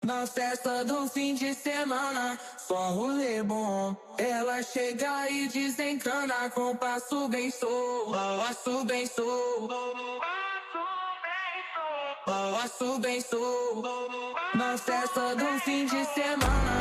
Na festa do fim de semana, só rolê bom. Ela chega e desencana com passo bem solto, passo bem solto, passo bem solto. Na festa do fim de semana.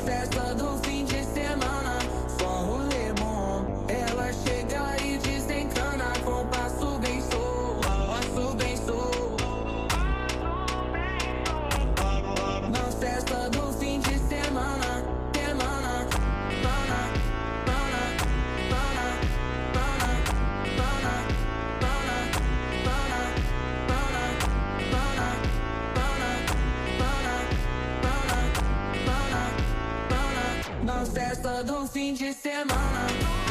Festa do fim de semana, só rolê bom. Ela chega e desencana com passo bem solto, passo bem solto. Na festa do fim de semana, semana, pana, pana, pana, pana, pana, pana, pana, pana, pana, pana, pana, pana. Na festa do fim de semana.